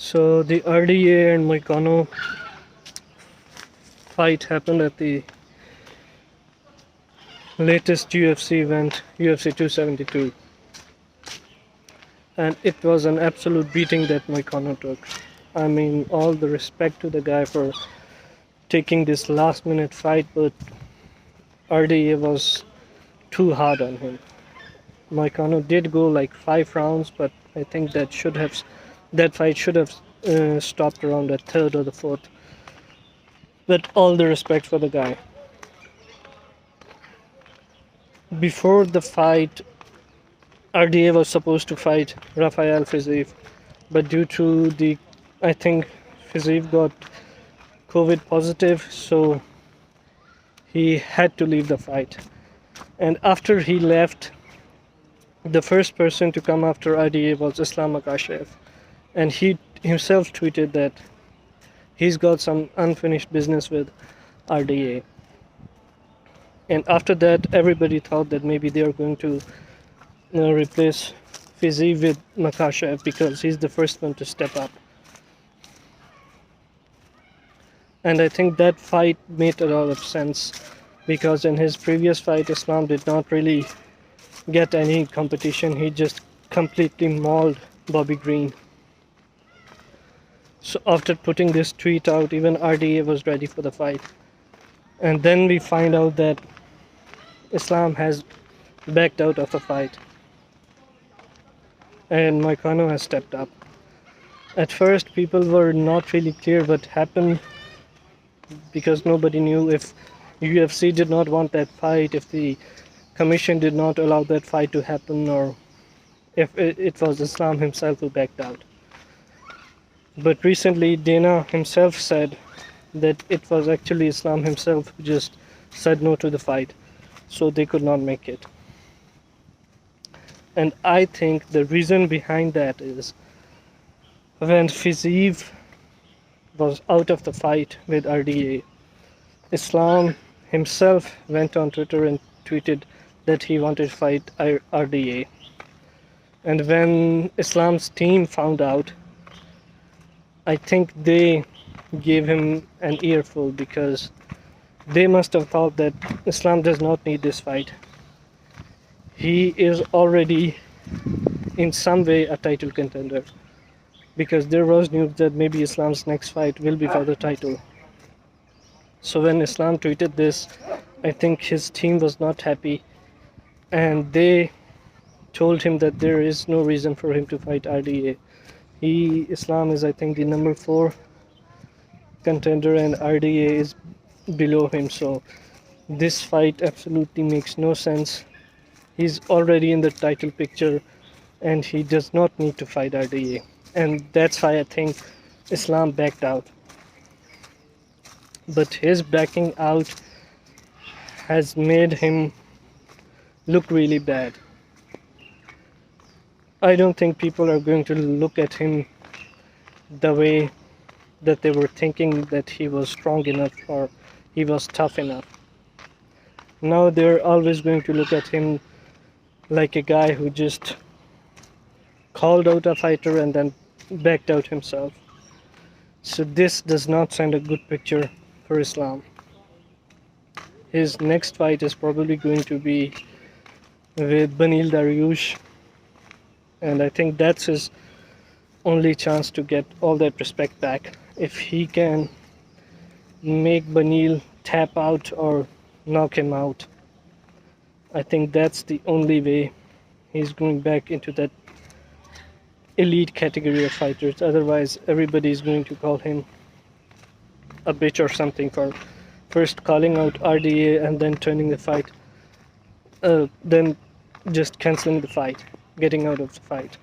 So the RDA and Moicano fight happened at the latest UFC event, UFC 272. And it was an absolute beating that Moicano took. I mean, all the respect to the guy for taking this last minute fight, but RDA was too hard on him. Moicano did go like 5 rounds, but I think that fight should have stopped around the third or the fourth. But all the respect for the guy. Before the fight, RDA was supposed to fight Rafael Fiziev, but due to I think Fiziev got COVID positive, so he had to leave the fight. And after he left, the first person to come after RDA was Islam Makhachev, and he himself tweeted that he's got some unfinished business with RDA. And after that, everybody thought that maybe they are going to replace Fiziev with Makhachev because he's the first one to step up. And I think that fight made a lot of sense because in his previous fight, Islam did not really get any competition. He just completely mauled Bobby Green. So after putting this tweet out, even RDA was ready for the fight. And then we find out that Islam has backed out of the fight. And Moicano has stepped up. At first, people were not really clear what happened because nobody knew if UFC did not want that fight, if the commission did not allow that fight to happen, or if it was Islam himself who backed out. But recently, Dana himself said that it was actually Islam himself who just said no to the fight, so they could not make it. And I think the reason behind that is when Fiziev was out of the fight with RDA, Islam himself went on Twitter and tweeted that he wanted to fight RDA. And when Islam's team found out, I think they gave him an earful because they must have thought that Islam does not need this fight. He is already in some way a title contender because there was news that maybe Islam's next fight will be for the title. So when Islam tweeted this, I think his team was not happy and they told him that there is no reason for him to fight RDA. Islam is, I think, the number 4 contender and RDA is below him, so this fight absolutely makes no sense. He's already in the title picture and he does not need to fight RDA, and that's why I think Islam backed out. But his backing out has made him look really bad. I don't think people are going to look at him the way that they were thinking that he was strong enough or he was tough enough. Now they're always going to look at him like a guy who just called out a fighter and then backed out himself. So this does not send a good picture for Islam. His next fight is probably going to be with Beneil Dariush, and I think that's his only chance to get all that respect back. If he can make Beneil tap out or knock him out, I think that's the only way he's going back into that elite category of fighters. Otherwise, everybody is going to call him a bitch or something for first calling out RDA and then turning the fight, then just canceling the fight, getting out of the fight.